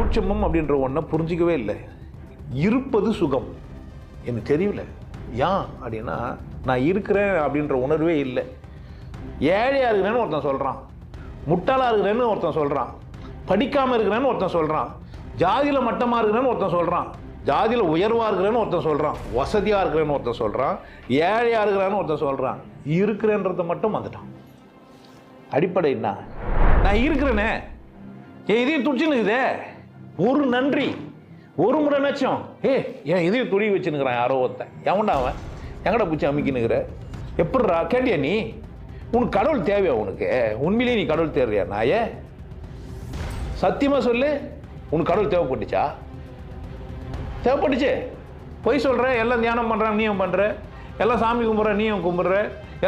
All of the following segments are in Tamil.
சூட்சமம் அப்படின்ற ஒன்றை புரிஞ்சிக்கவே இல்லை. இருப்பது சுகம் எனக்கு தெரியல. ஏன் அப்படின்னா நான் இருக்கிறேன் அப்படின்ற உணர்வே இல்லை. ஏழையாக இருக்கிறேன்னு ஒருத்தன் சொல்கிறான், முட்டாளாக இருக்கிறேன்னு ஒருத்தன் சொல்கிறான், படிக்காமல் இருக்கிறேன்னு ஒருத்தன் சொல்கிறான், ஜாதியில் மட்டமாக இருக்கிறேன்னு ஒருத்தன் சொல்கிறான், ஜாதியில் உயர்வாக இருக்கிறேன்னு ஒருத்தன் சொல்கிறான், வசதியாக இருக்கிறேன்னு ஒருத்தன் சொல்கிறான், ஏழையாக இருக்கிறான்னு ஒருத்தன் சொல்கிறான். இருக்கிறேன்றதை மட்டும் வந்துட்டான். அடிப்படை என்ன? நான் இருக்கிறேனே, என் இதையும் துடிச்சுன்னுக்குதே, ஒரு நன்றி ஒரு முறை நச்சம் என் இதையும் துணி வச்சுன்னுக்கிறான் யாரோ ஒருத்தன். எவன்டா அவன்? எங்கடா பூச்சி அமைக்கினுக்கிற? எப்படிரா கேட்டியா நீ? உனக்கு கடவுள் தேவையா? உனக்கு உண்மையிலேயே நீ கடவுள் தேவையா? நாயே சத்தியமாக சொல்லு, உனக்கு கடவுள் தேவைப்பட்டுச்சா? தேவைப்பட்டுச்சு. பொய் சொல்கிற, எல்லாம் தியானம் பண்ணுறான் நீயும் பண்ணுற, எல்லாம் சாமி கும்பிட்ற நீயும் கும்பிட்ற,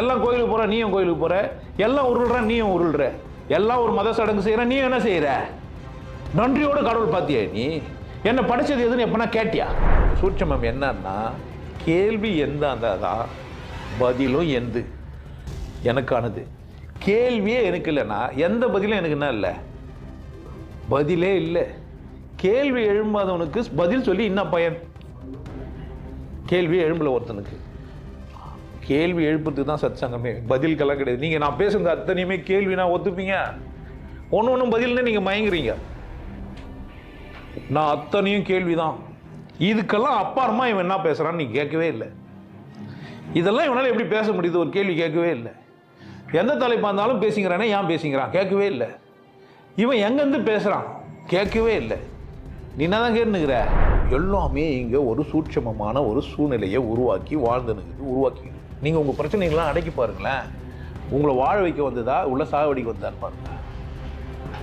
எல்லாம் கோயிலுக்கு போகிற நீயும் கோயிலுக்கு போகிற, எல்லாம் உருள்ற நீயும் உருள்ற, எல்லாம் ஒரு மத சடங்கு செய்கிற நீ என்ன செய்கிற? நன்றியோட கடவுள் பார்த்தியா? நீ என்ன படித்தது எதுன்னு எப்பனா கேட்டியா? சூட்சமம் என்னன்னா, கேள்வி எந்த தான் பதிலும் எந்து எனக்கானது. கேள்வியே எனக்கு இல்லைன்னா எந்த பதிலும் எனக்கு என்ன இல்லை? பதிலே இல்லை. கேள்வி எழும்பாதவனுக்கு பதில் சொல்லி என்ன பயன்? கேள்வி எழும்பல ஒருத்தனுக்கு. கேள்வி எழுப்புறதுக்கு தான் சத் சங்கமே, பதில்கெல்லாம் கிடையாது. நீங்கள் நான் பேசுறது அத்தனையுமே கேள்வி, நான் ஒத்துப்பீங்க. ஒன்று ஒன்றும் பதில்னு நீங்கள் மயங்குறீங்க. நான் அத்தனையும் கேள்வி தான். இதுக்கெல்லாம் அப்பாறமா இவன் என்ன பேசுகிறான்னு நீ கேட்கவே இல்லை. இதெல்லாம் இவனால் எப்படி பேச முடியுது? ஒரு கேள்வி கேட்கவே இல்லை. எந்த தலைப்பாக இருந்தாலும் பேசிக்கிறானே, ஏன் பேசிக்கிறான்? கேட்கவே இல்லை. இவன் எங்கேருந்து பேசுகிறான்? கேட்கவே இல்லை. நீ என்ன தான் கேட்டுனுக்கிற? எல்லாமே இங்கே ஒரு சூட்சமமான ஒரு சூழ்நிலையை உருவாக்கி உருவாக்கி நீங்கள் உங்கள் பிரச்சனைகள்லாம் அடக்கி பாருங்களேன். உங்களை வாழ வைக்க வந்ததா உள்ள சாவடிக்கு வந்தான்னு பாருங்க.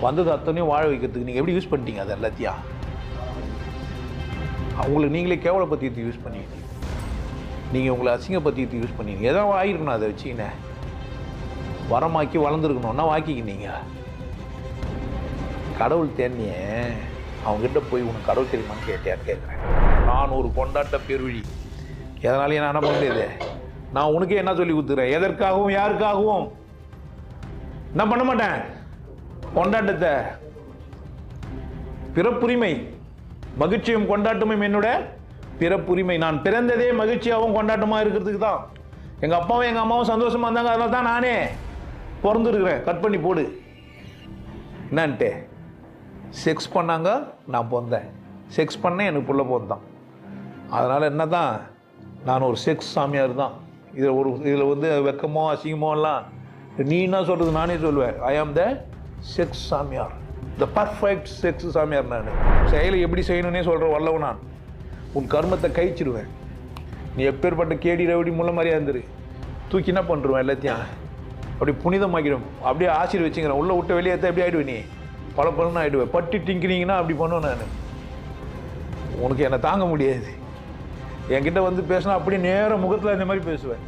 வந்தது அத்தனையும் வாழ வைக்கிறதுக்கு நீங்கள் எப்படி யூஸ் பண்ணிட்டீங்க? அது எல்லாத்தையும் உங்களுக்கு நீங்களே கேவலப்படுத்தி யூஸ் பண்ணிக்கிட்டீங்க. நீங்கள் உங்களை அசிங்கப்படுத்தி யூஸ் பண்ணிங்க. எதாவது ஆகிருக்கணும், அதை வச்சுக்கினே வரமாக்கி வளர்ந்துருக்கணும்னா வாக்கிக்கினீங்க. கடவுள் தேனியே அவங்ககிட்ட போய் உனக்கு கடவுள் தெரியுமான்னு கேட்குறேன். நான் ஒரு கொண்டாட்ட பெருவழி, எதனாலையும் நான் என்ன பண்ண முடியாது? நான் உனக்கே என்ன சொல்லி கொடுத்துக்கிறேன்? எதற்காகவும் யாருக்காகவும் நான் பண்ண மாட்டேன். கொண்டாட்டத்தை பிறப்புரிமை, மகிழ்ச்சியும் கொண்டாட்டமும் என்னோட பிறப்புரிமை. நான் பிறந்ததே மகிழ்ச்சியாகவும் கொண்டாட்டமாக இருக்கிறதுக்கு தான். எங்கள் அப்பாவும் எங்கள் அம்மாவும் சந்தோஷமாக இருந்தாங்க, அதனால தான் நானே பிறந்துருக்குறேன். கட் பண்ணி போடு என்னான்ட்டு. செக்ஸ் பண்ணாங்க, நான் பிறந்தேன். செக்ஸ் பண்ணேன், எனக்கு புள்ள பிறந்தான். அதனால் என்ன தான், நான் ஒரு செக்ஸ் சாமியார் தான். இதில் வந்து வெக்கமோ அசிங்கமோ எல்லாம் நீ என்ன சொல்கிறது? நானே சொல்லுவேன், ஐ ஆம் த செக்ஸ் சாமியார், த பர்ஃபெக்ட் செக்ஸ் சாமியார். நான் செயலை எப்படி செய்யணுன்னே சொல்கிற வல்லவன் நான். உன் கர்மத்தை கழிச்சிடுவேன். நீ எப்பேற்பட்ட கேடி ரவுடி முள்ள மாதிரியா இருந்துரு, தூக்கி என்ன பண்ணுருவேன் எல்லாத்தையும் அப்படி புனிதமாக்கிடும். அப்படியே ஆசீர்வச்சிங்கிறேன். உள்ளே விட்டு வெளியேற்ற எப்படி ஆகிடுவேன்? நீ பல பலன்னு ஆகிடுவேன். பட்டி டிங்கிறீங்கன்னா அப்படி பண்ணுவேன் நான். உனக்கு என்னை தாங்க முடியாது. என்கிட்ட வந்து பேசினா அப்படி நேரம் முகத்தில் இந்த மாதிரி பேசுவேன்.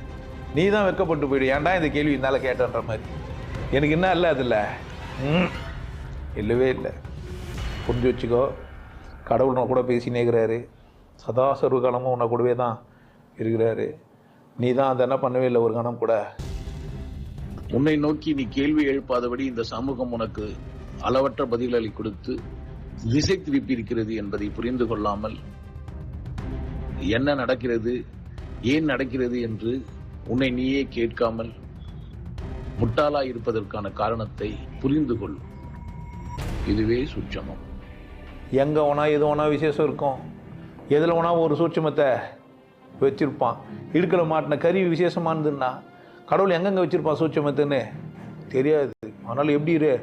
நீ தான் வெக்கப்பட்டு போயிடு. ஏன்டா இந்த கேள்வி இருந்தாலும் கேட்டன்ற மாதிரி. எனக்கு என்ன இல்லை, அதில் இல்லவே இல்லை. புரிஞ்சு வச்சுக்கோ. கடவுள் உன்னை கூட பேசினே இருக்கிறாரு. சதா சர்வகாலமும் உன்னை கூடவே தான் இருக்கிறாரு. நீ தான் அதை என்ன பண்ணவே இல்லை ஒரு கணம் கூட. உன்னை நோக்கி நீ கேள்வி எழுப்பாதபடி இந்த சமூகம் உனக்கு அளவற்ற பதில்களை கொடுத்து திசை திருப்பி இருக்கிறது என்பதை புரிந்து கொள்ளாமல் என்ன நடக்கிறது, ஏன் நடக்கிறது என்று உன்னை நீயே கேட்காமல் முட்டாளா இருப்பதற்கான காரணத்தை புரிந்து கொள். இதுவே சூட்சமம். எங்கே வேணா எது வேணா விசேஷம் இருக்கும், எதில் வேணா ஒரு சூட்சமத்தை வச்சுருப்பான். இடுக்கல மாட்டின கறி விசேஷமானதுன்னா கடவுள் எங்கெங்கே வச்சுருப்பான் சூட்சமத்துன்னு தெரியாது. அதனால் எப்படி இரு,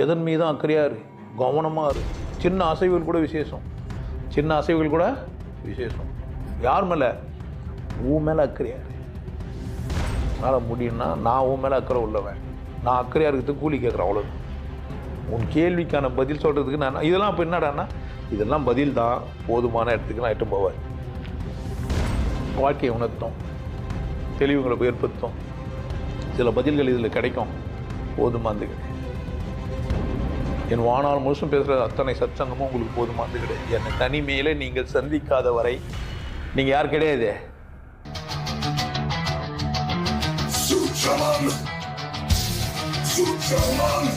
எதன் மீதும் அக்கறையாக இரு, கவனமாக இரு. சின்ன அசைவுகள் கூட விசேஷம், சின்ன அசைவுகள் கூட விசேஷம். யார் மேலே? உன் மேலே அக்கறையாக இரு. அதனால் முடியும்னா நான் உன் மேலே அக்கறை உள்ளவன், நான் அக்கறையாக இருக்கிறதுக்கு கூலி கேட்குறேன், அவ்வளோ. உன் கேள்விக்கான பதில் சொல்கிறதுக்கு நான் இதெல்லாம் இப்போ என்னடான்னா இதெல்லாம் பதில் தான், போதுமான இடத்துக்கு நான் எட்டு போவேன். வாழ்க்கையை உணர்த்தும், தெளிவுகளை ஏற்படுத்தும். சில பதில்கள் இதில் கிடைக்கும், போதுமானது கிடையாது. என் வாழ்நாள் முழுசும் பேசுகிற அத்தனை சத்சங்கமும் உங்களுக்கு போதுமானது கிடையாது. என்னை தனிமையில் நீங்கள் சந்திக்காத வரை நீங்கள் யார் கிடையாது. Sutraman!